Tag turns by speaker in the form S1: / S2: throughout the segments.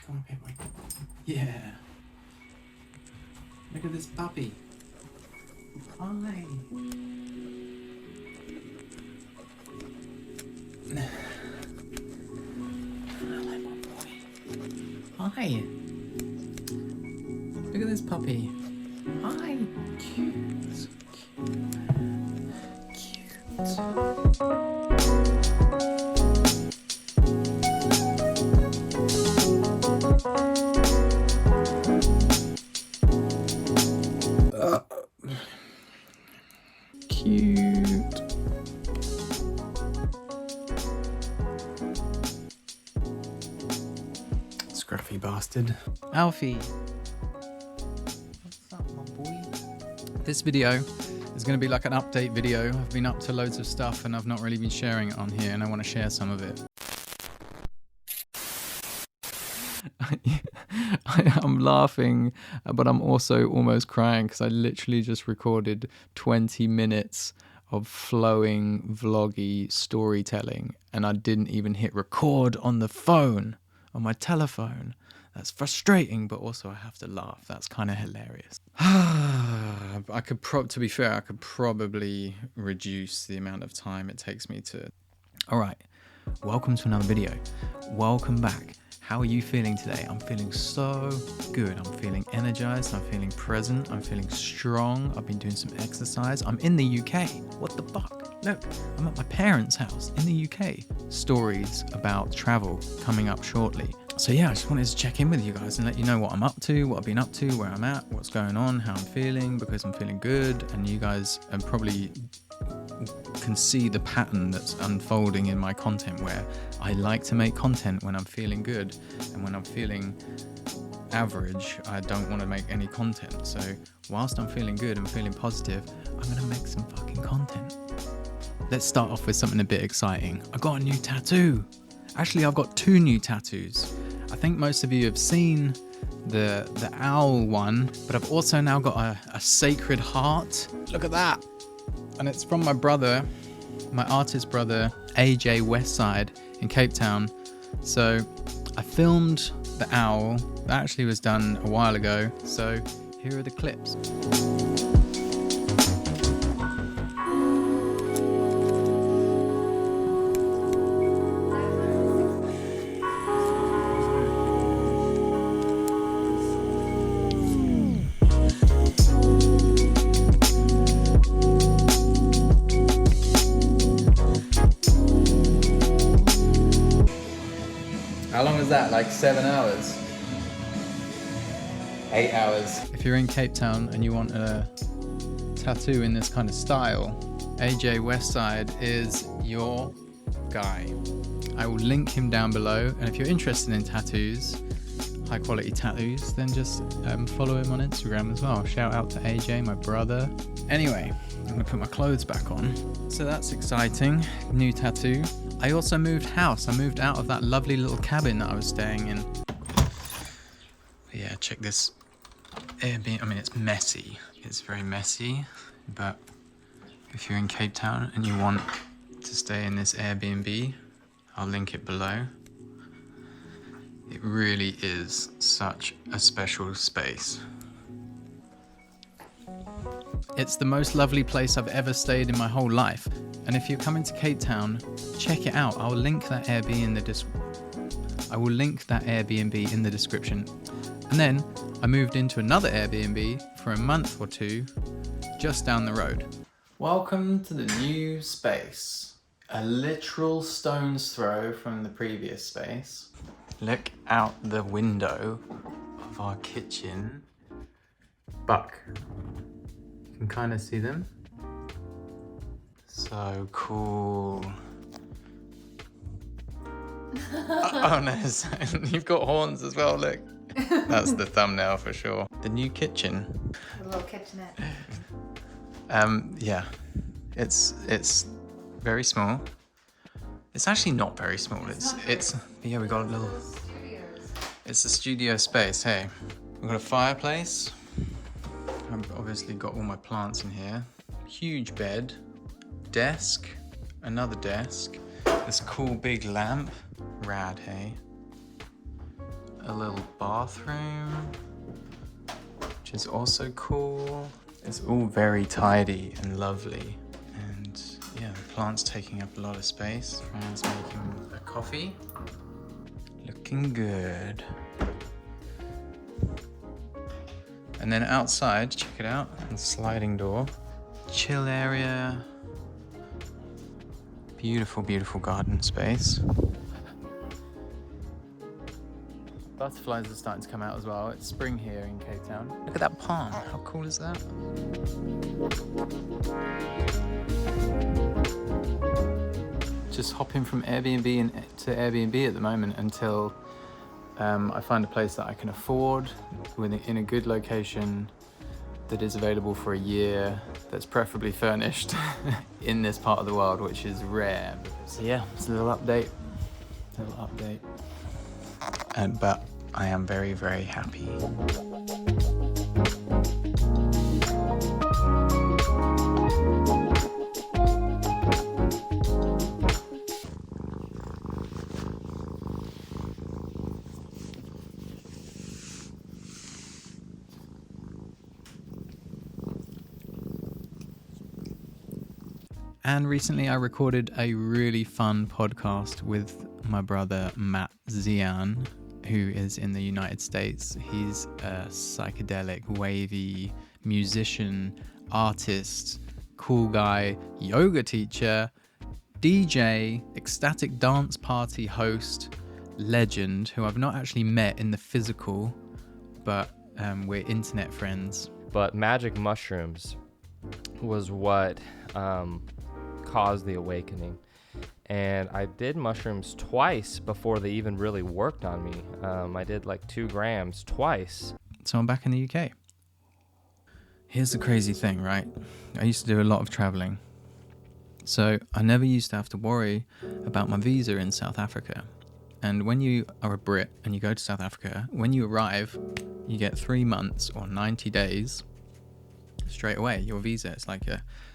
S1: Come on, pet boy. Yeah. Look at this puppy. Hi. Hello, my boy. Hi. Look at this puppy. Hi. Cute. Cute. Scruffy bastard. Alfie. What's up, my boy? This video is going to be like an update video. I've been up to loads of stuff and I've not really been sharing it on here, and I want to share some of it. I'm laughing, but I'm also almost crying because I literally just recorded 20 minutes of flowing vloggy storytelling and I didn't even hit record on the phone, on my telephone. That's frustrating, but also I have to laugh. That's kind of hilarious. To be fair, I could probably reduce the amount of time it takes me to... All right, welcome to another video. Welcome back. How are you feeling today? I'm feeling so good. I'm feeling energized. I'm feeling present. I'm feeling strong. I've been doing some exercise. I'm in the UK. What the fuck? Look, I'm at my parents' house in the UK. Stories about travel coming up shortly. So yeah, I just wanted to check in with you guys and let you know what I'm up to, what I've been up to, where I'm at, what's going on, how I'm feeling, because I'm feeling good. And you guys probably can see the pattern that's unfolding in my content, where I like to make content when I'm feeling good, and when I'm feeling average, I don't want to make any content. So whilst I'm feeling good and feeling positive, I'm gonna make some fucking content. Let's start off with something a bit exciting. I got a new tattoo. Actually, I've got two new tattoos. I think most of you have seen the owl one, but I've also now got a sacred heart. Look at that. And it's from my brother, my artist brother, AJ Westside in Cape Town. So I filmed the owl. That actually was done a while ago. So here are the clips. How long is that? Like 7 hours? 8 hours. If you're in Cape Town and you want a tattoo in this kind of style, AJ Westside is your guy. I will link him down below, and if you're interested in tattoos, high quality tattoos, then just follow him on Instagram as well. Shout out to AJ, my brother. Anyway, I'm gonna put my clothes back on. So that's exciting, new tattoo. I also moved house. I moved out of that lovely little cabin that I was staying in. Yeah, check this Airbnb. I mean, it's messy. It's very messy, but if you're in Cape Town and you want to stay in this Airbnb, I'll link it below. It really is such a special space. It's the most lovely place I've ever stayed in my whole life. And if you're coming to Cape Town, check it out. I'll link that Airbnb in the description. And then I moved into another Airbnb for a month or two, just down the road. Welcome to the new space. A literal stone's throw from the previous space. Look out the window of our kitchen. Buck. You can kind of see them. So cool. Oh no, you've got horns as well, look. That's the thumbnail for sure. The new kitchen.
S2: The little kitchenette.
S1: Yeah, it's very small. It's actually not very small. It's yeah, we got a little. It's a studio space. Hey, we've got a fireplace. I've obviously got all my plants in here. Huge bed, desk, another desk. This cool big lamp. Rad, hey. a little bathroom, which is also cool. It's all very tidy and lovely. And yeah, the plant's taking up a lot of space. Fran's making a coffee. Looking good. And then outside, check it out, the sliding door. Chill area. Beautiful, beautiful garden space. Butterflies are starting to come out as well. It's spring here in Cape Town. Look at that palm, how cool is that? Just hopping from Airbnb to Airbnb at the moment until I find a place that I can afford in a good location that is available for a year, that's preferably furnished in this part of the world, which is rare. So yeah, it's a little update. But I am very, very happy. And recently I recorded a really fun podcast with my brother Matt Zian, who is in the United States. He's a psychedelic, wavy musician, artist, cool guy, yoga teacher, DJ, ecstatic dance party host, legend, who I've not actually met in the physical, but we're internet friends.
S2: But magic mushrooms was what caused the awakening. And I did mushrooms twice before they even really worked on me. I did like 2 grams twice.
S1: So I'm back in the UK. Here's the crazy thing, right? I used to do a lot of traveling. So I never used to have to worry about my visa in South Africa. And when you are a Brit and you go to South Africa, when you arrive, you get 3 months or 90 days straight away. Your visa, it's like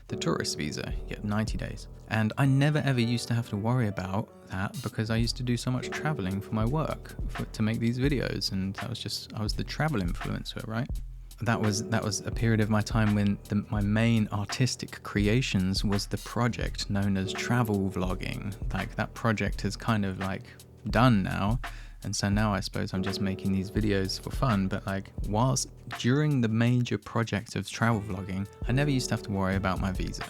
S1: the tourist visa, you get 90 days. And I never ever used to have to worry about that because I used to do so much traveling for my work to make these videos, and I was the travel influencer, right? That was a period of my time when my main artistic creations was the project known as travel vlogging. Like, that project is kind of like done now, and so now I suppose I'm just making these videos for fun. But like, whilst during the major project of travel vlogging, I never used to have to worry about my visa.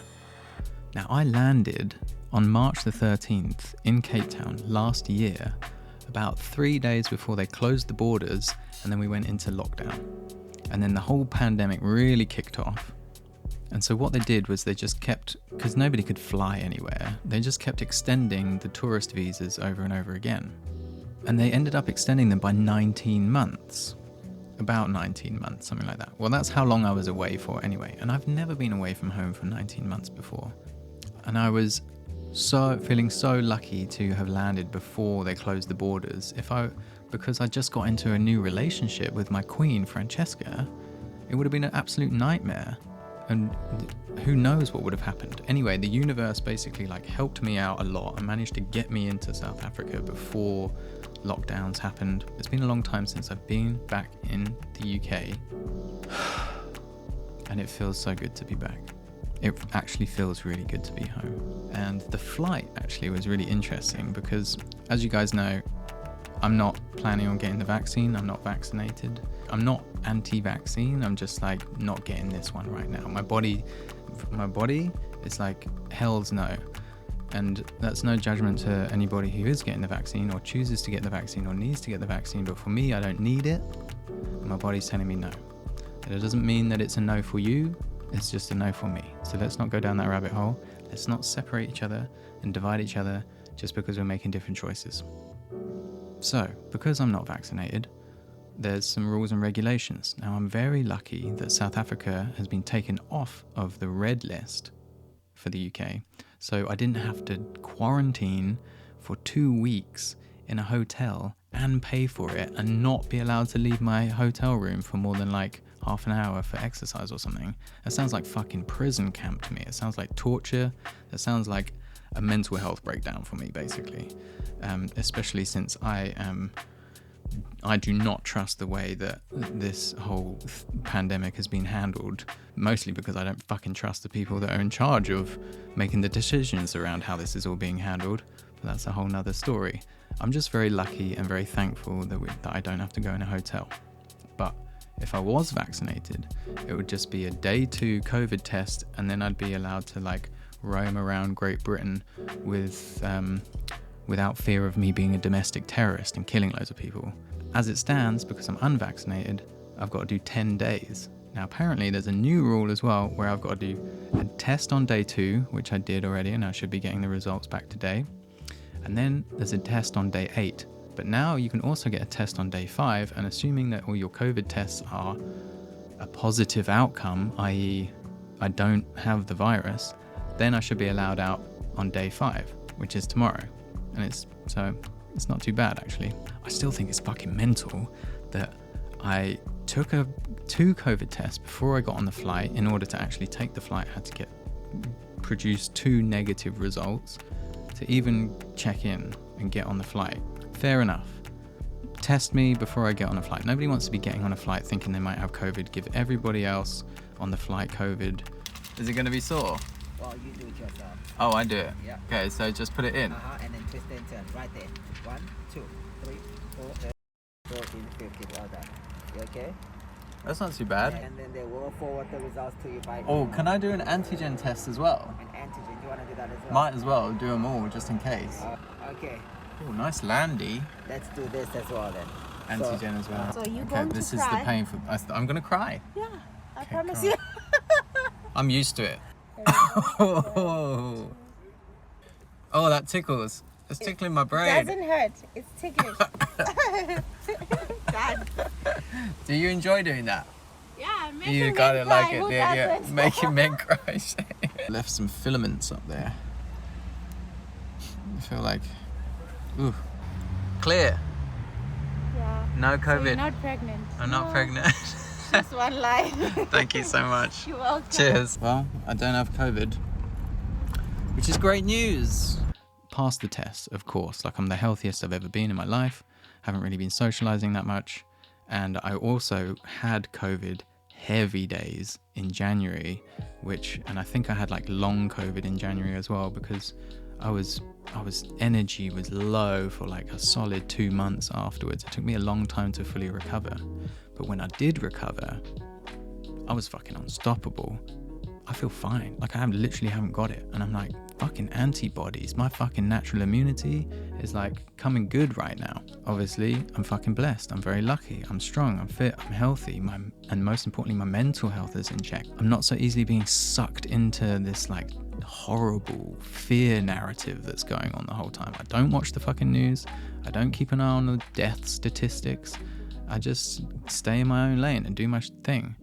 S1: Now, I landed on March the 13th in Cape Town last year, about 3 days before they closed the borders, and then we went into lockdown. And then the whole pandemic really kicked off. And so what they did was they just kept, because nobody could fly anywhere, they just kept extending the tourist visas over and over again. And they ended up extending them by 19 months. About 19 months, something like that. Well, that's how long I was away for anyway. And I've never been away from home for 19 months before. And I was feeling so lucky to have landed before they closed the borders. Because I just got into a new relationship with my queen, Francesca, it would have been an absolute nightmare. And who knows what would have happened. Anyway, the universe basically helped me out a lot and managed to get me into South Africa before lockdowns happened. It's been a long time since I've been back in the UK. And it feels so good to be back. It actually feels really good to be home. And the flight actually was really interesting because, as you guys know, I'm not planning on getting the vaccine. I'm not vaccinated. I'm not anti-vaccine. I'm just not getting this one right now. My body is hell's no. And that's no judgment to anybody who is getting the vaccine or chooses to get the vaccine or needs to get the vaccine. But for me, I don't need it. And my body's telling me no. And it doesn't mean that it's a no for you. It's just a no for me. So let's not go down that rabbit hole. Let's not separate each other and divide each other just because we're making different choices. So, because I'm not vaccinated, there's some rules and regulations. Now, I'm very lucky that South Africa has been taken off of the red list for the UK. So I didn't have to quarantine for 2 weeks in a hotel and pay for it and not be allowed to leave my hotel room for more than half an hour for exercise or something. That sounds like fucking prison camp to me. It sounds like torture. It sounds like a mental health breakdown for me, basically. Especially since I am I do not trust the way that this whole pandemic has been handled, mostly because I don't fucking trust the people that are in charge of making the decisions around how this is all being handled. But that's a whole nother story. I'm just very lucky and very thankful that I don't have to go in a hotel. But if I was vaccinated, it would just be a day 2 COVID test, and then I'd be allowed to like roam around Great Britain without fear of me being a domestic terrorist and killing loads of people. As it stands, because I'm unvaccinated, I've got to do 10 days. Now, apparently there's a new rule as well where I've got to do a test on day 2, which I did already, and I should be getting the results back today. And then there's a test on day 8. But now you can also get a test on day 5, and assuming that all your COVID tests are a positive outcome, i.e. I don't have the virus, then I should be allowed out on day 5, which is tomorrow. And it's not too bad, actually. I still think it's fucking mental that I took 2 COVID tests before I got on the flight. In order to actually take the flight, I had to produce 2 negative results to even check in and get on the flight. Fair enough. Test me before I get on a flight. Nobody wants to be getting on a flight thinking they might have COVID. Give everybody else on the flight COVID. Is it going to be sore?
S3: Well, you do it yourself.
S1: Oh, I do it?
S3: Yeah.
S1: Okay, so just put it in.
S3: And then twist and turn. Right there. 1, 2, 3, 4, 14, 15. All done. You okay?
S1: That's not too bad.
S3: And then they will forward the results to you by
S1: Oh, can I do an antigen test as well?
S3: an antigen. Do you want to do that as well?
S1: Might as well do them all just in case.
S3: Okay.
S1: Oh, nice landy.
S3: Let's do this as well then.
S1: Antigen as well.
S4: So you
S1: Okay,
S4: going to
S1: this is
S4: cry?
S1: the painful. I'm gonna cry.
S4: Yeah, I
S1: Okay,
S4: promise
S1: come
S4: you.
S1: I'm used to it. Oh, that tickles. It's tickling my brain.
S4: Doesn't hurt. It's ticklish. God.
S1: Do you enjoy doing that?
S4: Yeah, make
S1: You
S4: him
S1: got it like
S4: cry.
S1: it,
S4: Who
S1: yeah.
S4: doesn't?
S1: Making men cry. Left some filaments up there. I feel like, ooh, clear.
S4: Yeah.
S1: No
S4: So
S1: COVID.
S4: you're not pregnant.
S1: I'm not
S4: No,
S1: pregnant.
S4: Just one lie.
S1: Thank you so much.
S4: You're welcome.
S1: Cheers. Well, I don't have COVID, which is great news. Passed the test, of course. Like, I'm the healthiest I've ever been in my life. Haven't really been socializing that much. And I also had COVID heavy days in January, and I think I had like long COVID in January as well, because energy was low for like a solid 2 months afterwards. It took me a long time to fully recover. But when I did recover, I was fucking unstoppable. I feel fine. Like, I literally haven't got it. And I'm like, fucking antibodies. My fucking natural immunity is like coming good right now. Obviously, I'm fucking blessed. I'm very lucky. I'm strong. I'm fit. I'm healthy. And most importantly, my mental health is in check. I'm not so easily being sucked into this like horrible fear narrative that's going on the whole time. I don't watch the fucking news. I don't keep an eye on the death statistics. I just stay in my own lane and do my thing.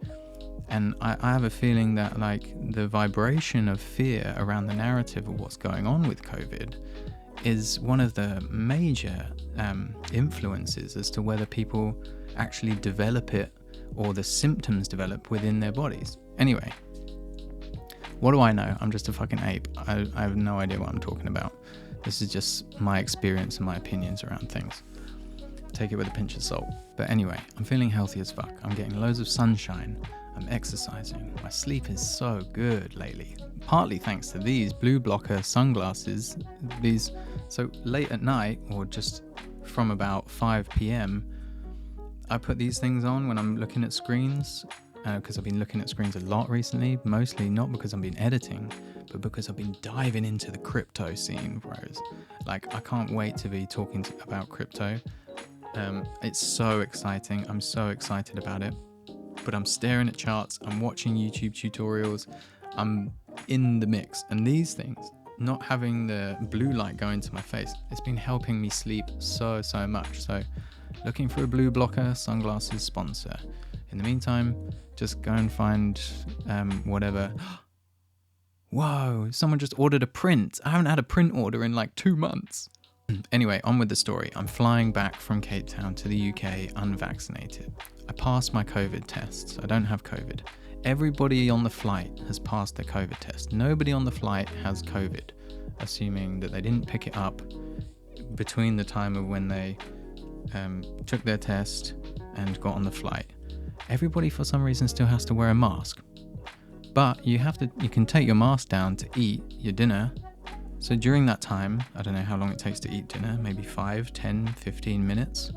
S1: And I have a feeling that like the vibration of fear around the narrative of what's going on with COVID is one of the major influences as to whether people actually develop it or the symptoms develop within their bodies. Anyway, what do I know? I'm just a fucking ape. I have no idea what I'm talking about. This is just my experience and my opinions around things. Take it with a pinch of salt. But anyway, I'm feeling healthy as fuck. I'm getting loads of sunshine. I'm exercising. My sleep is so good lately. Partly thanks to these blue blocker sunglasses. So late at night, or just from about 5 p.m, I put these things on when I'm looking at screens, because I've been looking at screens a lot recently, mostly not because I've been editing, but because I've been diving into the crypto scene, bros. Like, I can't wait to be talking about crypto. It's so exciting. I'm so excited about it. But I'm staring at charts, I'm watching YouTube tutorials, I'm in the mix. And these things, not having the blue light go into my face, it's been helping me sleep so much. So looking for a blue blocker sunglasses sponsor. In the meantime, just go and find whatever. Whoa, someone just ordered a print. I haven't had a print order in like 2 months. Anyway, on with the story. I'm flying back from Cape Town to the UK unvaccinated. I passed my COVID tests. I don't have COVID. Everybody on the flight has passed their COVID test. Nobody on the flight has COVID, assuming that they didn't pick it up between the time of when they took their test and got on the flight. Everybody for some reason still has to wear a mask. But you can take your mask down to eat your dinner. So during that time, I don't know how long it takes to eat dinner, maybe 5, 10, 15 minutes.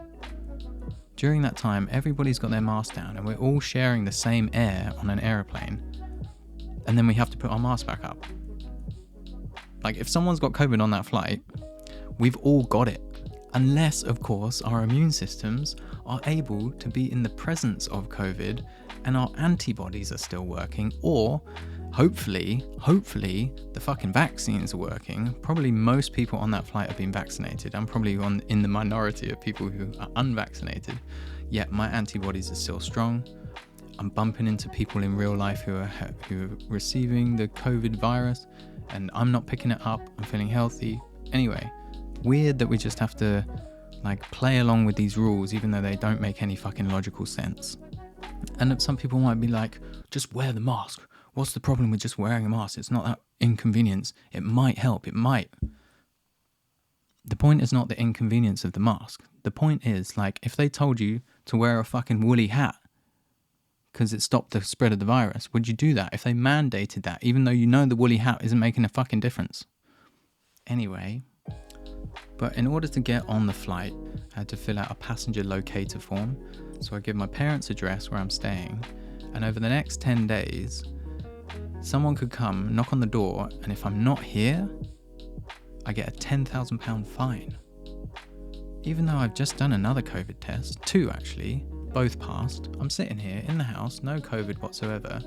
S1: During that time, everybody's got their mask down and we're all sharing the same air on an aeroplane. And then we have to put our mask back up. Like, if someone's got COVID on that flight, we've all got it. Unless, of course, our immune systems are able to be in the presence of COVID and our antibodies are still working, or hopefully, the fucking vaccines are working. Probably most people on that flight have been vaccinated. I'm probably in the minority of people who are unvaccinated, yet my antibodies are still strong. I'm bumping into people in real life who are receiving the COVID virus, and I'm not picking it up. I'm feeling healthy. Anyway, weird that we just have to like play along with these rules even though they don't make any fucking logical sense. And some people might be like, just wear the mask. What's the problem with just wearing a mask? It's not that inconvenience. It might help. It might. The point is not the inconvenience of the mask. The point is, like, if they told you to wear a fucking woolly hat because it stopped the spread of the virus, would you do that? If they mandated that, even though you know the woolly hat isn't making a fucking difference. Anyway, but in order to get on the flight, I had to fill out a passenger locator form. So I give my parents' address where I'm staying, and over the next 10 days, someone could come, knock on the door, and if I'm not here, I get a £10,000 fine. Even though I've just done another COVID test, 2 actually, both passed. I'm sitting here in the house, no COVID whatsoever.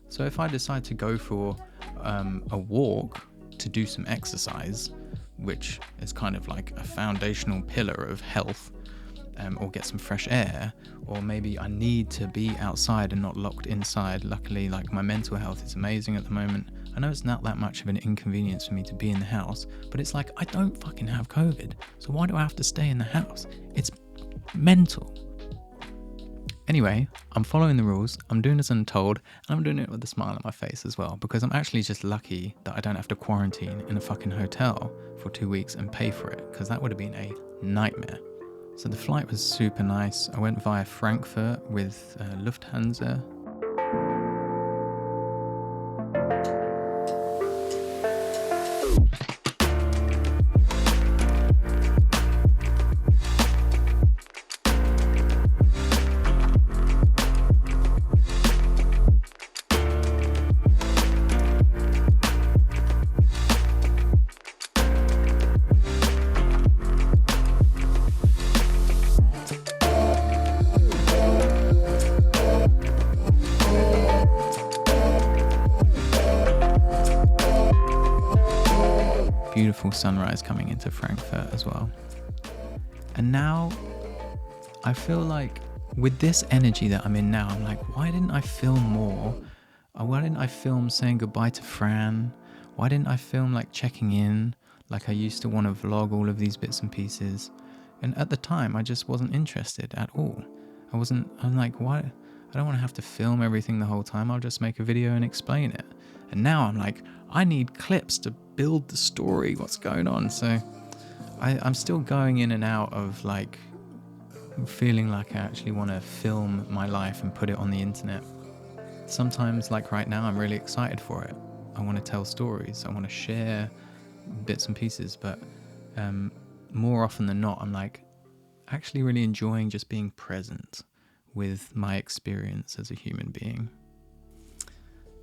S1: So if I decide to go for a walk to do some exercise, which is kind of like a foundational pillar of health, or get some fresh air, or maybe I need to be outside and not locked inside. Luckily, like, my mental health is amazing at the moment. I know it's not that much of an inconvenience for me to be in the house, but it's like, I don't fucking have COVID, so why do I have to stay in the house? It's mental. Anyway, I'm following the rules, I'm doing as I'm told, and I'm doing it with a smile on my face as well, because I'm actually just lucky that I don't have to quarantine in a fucking hotel for 2 weeks and pay for it, because that would have been a nightmare. So the flight was super nice. I went via Frankfurt with Lufthansa. Beautiful sunrise coming into Frankfurt as well. And now I feel like with this energy that I'm in now, I'm like, why didn't I film more? Or why didn't I film saying goodbye to Fran? Why didn't I film like checking in? Like I used to want to vlog all of these bits and pieces. And at the time, I just wasn't interested at all. I'm like, why? I don't want to have to film everything the whole time. I'll just make a video and explain it. And now I'm like, I need clips to build the story, what's going on. So I'm still going in and out of like feeling like I actually want to film my life and put it on the internet. Sometimes, like right now, I'm really excited for it. I want to tell stories. I want to share bits and pieces. But more often than not, I'm like actually really enjoying just being present with my experience as a human being.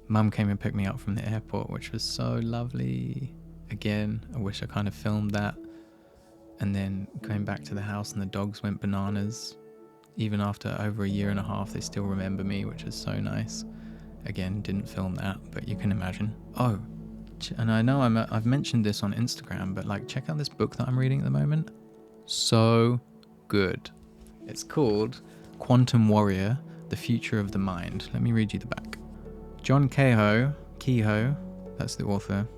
S1: Mum came and picked me up from the airport, which was so lovely. Again, I wish I kind of filmed that. And then came back to the house and the dogs went bananas. Even after over 1.5 years, they still remember me, which is so nice. Again, didn't film that, but you can imagine. Oh, and I know I've mentioned this on Instagram, but like, check out this book that I'm reading at the moment. So good. It's called Quantum Warrior, The Future of the Mind. Let me read you the back. John Kehoe, that's the author,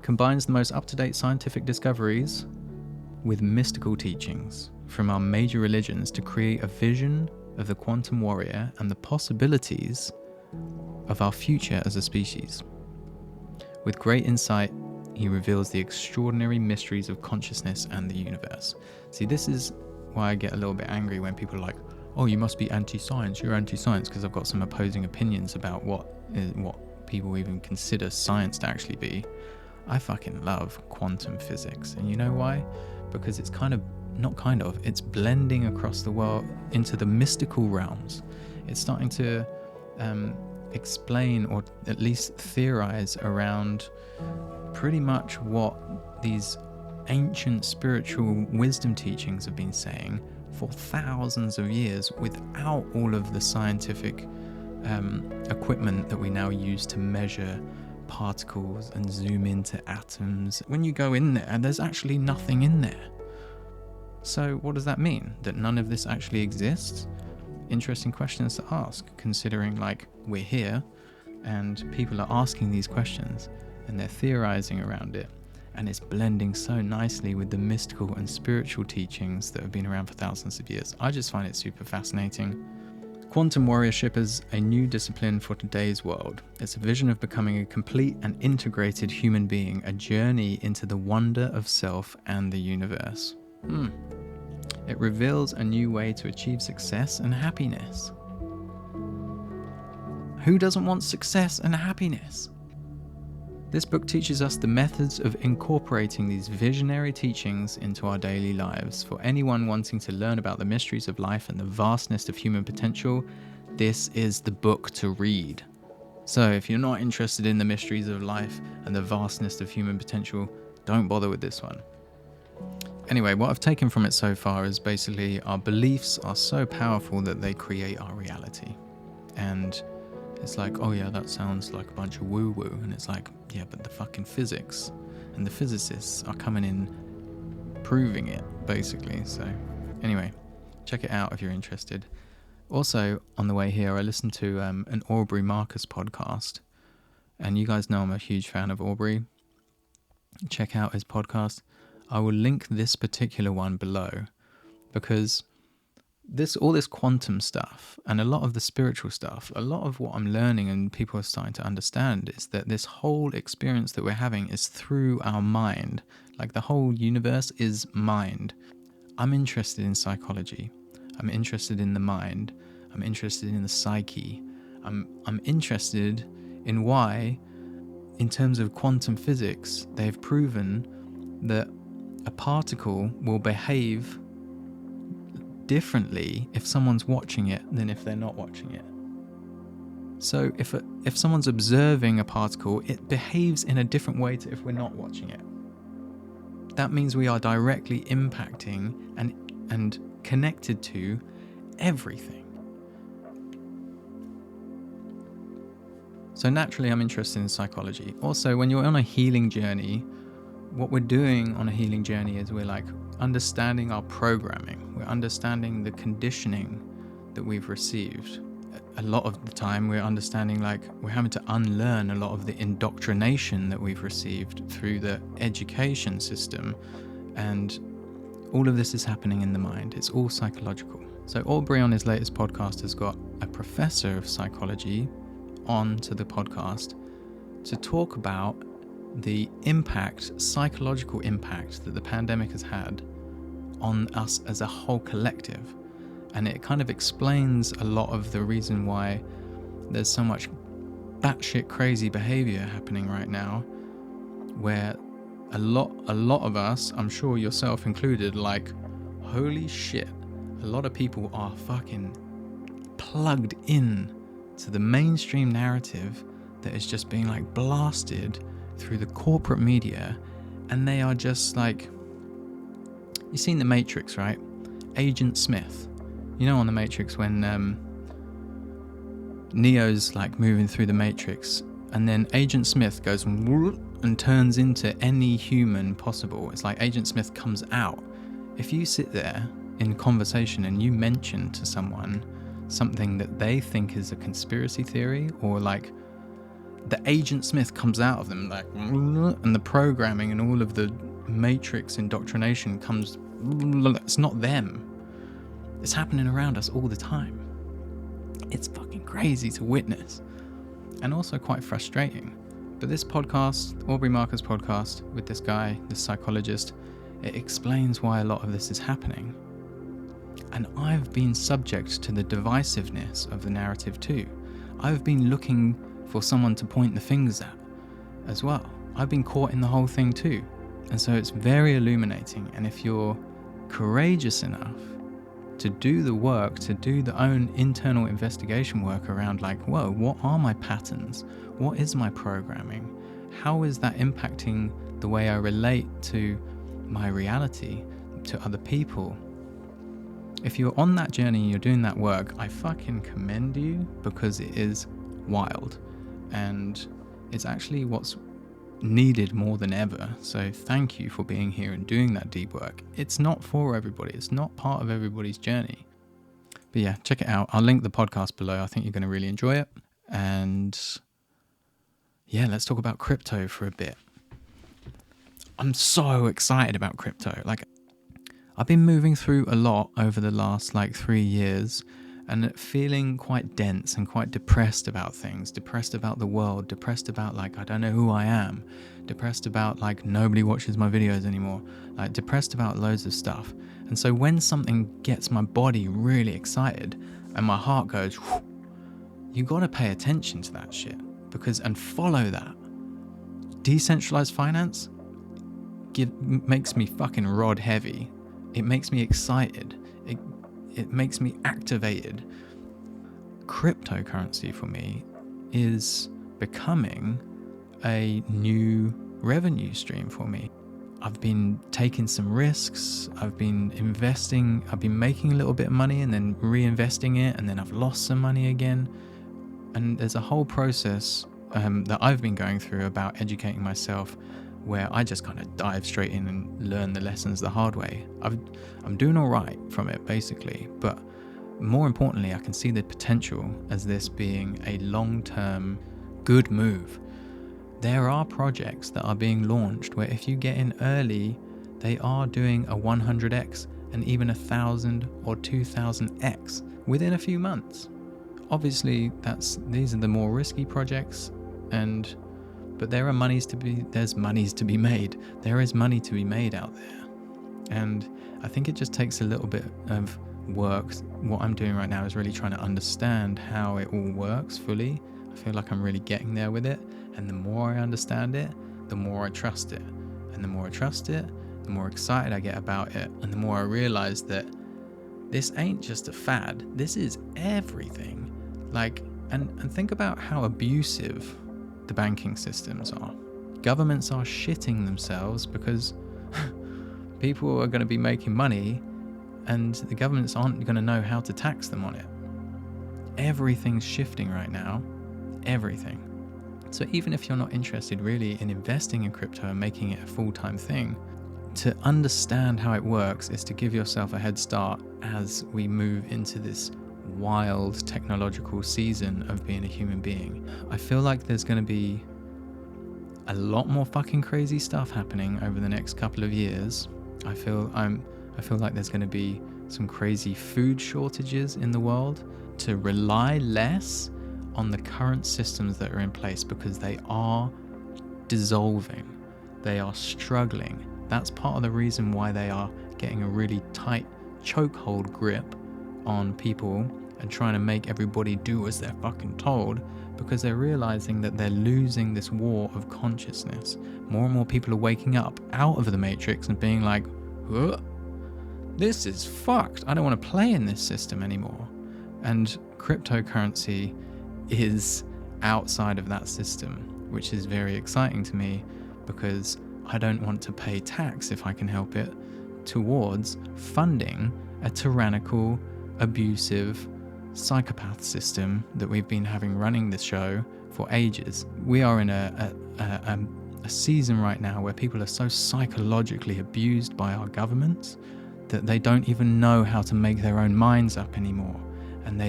S1: combines the most up-to-date scientific discoveries with mystical teachings from our major religions to create a vision of the quantum warrior and the possibilities of our future as a species. With great insight, he reveals the extraordinary mysteries of consciousness and the universe. See, this is why I get a little bit angry when people are like, oh, you must be anti-science, you're anti-science, because I've got some opposing opinions about what people even consider science to actually be. I fucking love quantum physics. And you know why? Because it's it's blending across the world into the mystical realms. It's starting to explain, or at least theorize around pretty much what these ancient spiritual wisdom teachings have been saying for thousands of years, without all of the scientific equipment that we now use to measure particles and zoom into atoms. When you go in there, there's actually nothing in there. So what does that mean? That none of this actually exists? Interesting questions to ask, considering like we're here and people are asking these questions and they're theorizing around it, and it's blending so nicely with the mystical and spiritual teachings that have been around for thousands of years. I just find it super fascinating. Quantum warriorship is a new discipline for today's world. It's a vision of becoming a complete and integrated human being, a journey into the wonder of self and the universe. It reveals a new way to achieve success and happiness. Who doesn't want success and happiness? This book teaches us the methods of incorporating these visionary teachings into our daily lives. For anyone wanting to learn about the mysteries of life and the vastness of human potential, this is the book to read. So if you're not interested in the mysteries of life and the vastness of human potential, don't bother with this one. Anyway, what I've taken from it so far is basically our beliefs are so powerful that they create our reality. And it's like, oh yeah, that sounds like a bunch of woo-woo. And it's like, yeah, but the fucking physics and the physicists are coming in proving it, basically. So anyway, check it out if you're interested. Also, on the way here, I listened to an Aubry Marcus podcast. And you guys know I'm a huge fan of Aubry. Check out his podcast. I will link this particular one below, because all this quantum stuff and a lot of the spiritual stuff, a lot of what I'm learning and people are starting to understand is that this whole experience that we're having is through our mind. Like the whole universe is mind. I'm interested in psychology. I'm interested in the mind. I'm interested in the psyche. I'm interested in why, in terms of quantum physics, they've proven that a particle will behave differently if someone's watching it than if they're not watching it. So if someone's observing a particle, it behaves in a different way to if we're not watching it. That means we are directly impacting and connected to everything. So naturally, I'm interested in psychology. Also, when you're on a healing journey, what we're doing on a healing journey is we're like understanding our programming. We're understanding the conditioning that we've received. A lot of the time we're understanding, like, we're having to unlearn a lot of the indoctrination that we've received through the education system. And all of this is happening in the mind. It's all psychological. So Aubry on his latest podcast has got a professor of psychology on to the podcast to talk about the psychological impact that the pandemic has had on us as a whole collective. And it kind of explains a lot of the reason why there's so much batshit crazy behavior happening right now, where a lot of us, I'm sure yourself included, like, holy shit, a lot of people are fucking plugged in to the mainstream narrative that is just being like blasted through the corporate media, and they are just like, you've seen The Matrix, right? Agent Smith, you know, on The Matrix when Neo's like moving through the Matrix, and then Agent Smith goes and turns into any human possible. It's like Agent Smith comes out. If you sit there in conversation and you mention to someone something that they think is a conspiracy theory, or like the Agent Smith comes out of them, like, and the programming and all of the Matrix indoctrination comes, it's not them. It's happening around us all the time. It's fucking crazy to witness, and also quite frustrating. But this podcast, Aubry Marcus podcast with this guy, this psychologist, it explains why a lot of this is happening. And I've been subject to the divisiveness of the narrative too. I've been looking for someone to point the fingers at as well. I've been caught in the whole thing too. And so it's very illuminating. And if you're courageous enough to do the work, to do the own internal investigation work around like, whoa, what are my patterns? What is my programming? How is that impacting the way I relate to my reality, to other people? If you're on that journey and you're doing that work, I fucking commend you, because it is wild. And it's actually what's needed more than ever. So thank you for being here and doing that deep work. It's not for everybody. It's not part of everybody's journey. But yeah, check it out. I'll link the podcast below. I think you're going to really enjoy it. And yeah, let's talk about crypto for a bit. I'm so excited about crypto. Like, I've been moving through a lot over the last 3 years and feeling quite dense and quite depressed about things, depressed about the world, depressed about I don't know who I am, depressed about nobody watches my videos anymore, depressed about loads of stuff. And so when something gets my body really excited and my heart goes, whoo, you got to pay attention to that shit and follow that. Decentralized finance makes me fucking rod heavy. It makes me excited. It makes me activated. Cryptocurrency for me is becoming a new revenue stream for me. I've been taking some risks. I've been investing. I've been making a little bit of money and then reinvesting it, and then I've lost some money again. And there's a whole process that I've been going through about educating myself, where I just kind of dive straight in and learn the lessons the hard way. I'm doing all right from it, basically, but more importantly, I can see the potential as this being a long-term good move. There are projects that are being launched where if you get in early, they are doing a 100x and even 1,000 or 2,000x within a few months. Obviously, these are the more risky projects, but there's monies to be made. There is money to be made out there. And I think it just takes a little bit of work. What I'm doing right now is really trying to understand how it all works fully. I feel like I'm really getting there with it. And the more I understand it, the more I trust it. And the more I trust it, the more excited I get about it. And the more I realize that this ain't just a fad. This is everything. And think about how abusive the banking systems are. Governments are shitting themselves because people are going to be making money and the governments aren't going to know how to tax them on it. Everything's shifting right now. Everything. So even if you're not interested really in investing in crypto and making it a full-time thing, to understand how it works is to give yourself a head start as we move into this wild technological season of being a human being. I feel like there's going to be a lot more fucking crazy stuff happening over the next couple of years. I feel like there's going to be some crazy food shortages in the world, to rely less on the current systems that are in place because they are dissolving. They are struggling. That's part of the reason why they are getting a really tight chokehold grip on people and trying to make everybody do as they're fucking told, because they're realizing that they're losing this war of consciousness. More and more people are waking up out of the matrix and being like, this is fucked. I don't want to play in this system anymore. And cryptocurrency is outside of that system, which is very exciting to me, because I don't want to pay tax, if I can help it, towards funding a tyrannical, abusive, psychopath system that we've been having running this show for ages. We are in a season right now where people are so psychologically abused by our governments that they don't even know how to make their own minds up anymore. And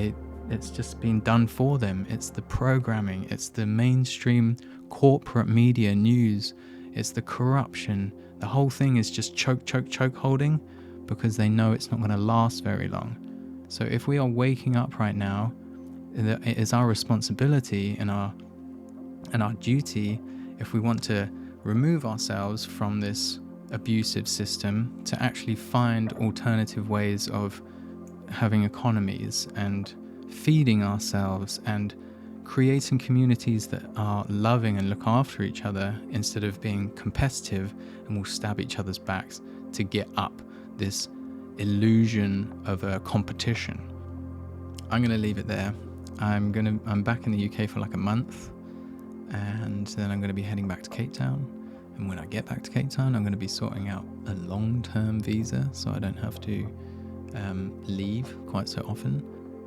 S1: it's just been done for them. It's the programming, it's the mainstream corporate media news, it's the corruption. The whole thing is just choke holding, because they know it's not going to last very long. So if we are waking up right now, it is our responsibility and our duty, if we want to remove ourselves from this abusive system, to actually find alternative ways of having economies and feeding ourselves and creating communities that are loving and look after each other instead of being competitive and will stab each other's backs to get up this illusion of a competition. I'm going to leave it there. I'm back in the UK for like a month, and then I'm going to be heading back to Cape Town. And when I get back to Cape Town, I'm going to be sorting out a long-term visa so I don't have to leave quite so often.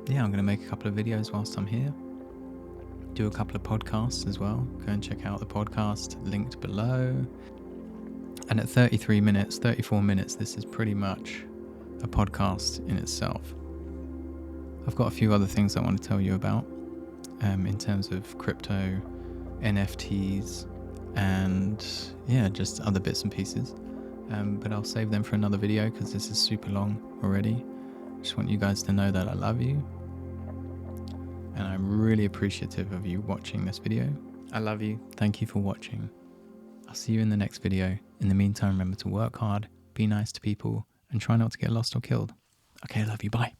S1: Yeah, I'm going to make a couple of videos whilst I'm here. Do a couple of podcasts as well. Go and check out the podcast linked below. And at 34 minutes, this is pretty much a podcast in itself. I've got a few other things I want to tell you about in terms of crypto, NFTs, and yeah, just other bits and pieces. But I'll save them for another video because this is super long already. Just want you guys to know that I love you. And I'm really appreciative of you watching this video. I love you. Thank you for watching. I'll see you in the next video. In the meantime, remember to work hard, be nice to people, and try not to get lost or killed. Okay, I love you. Bye.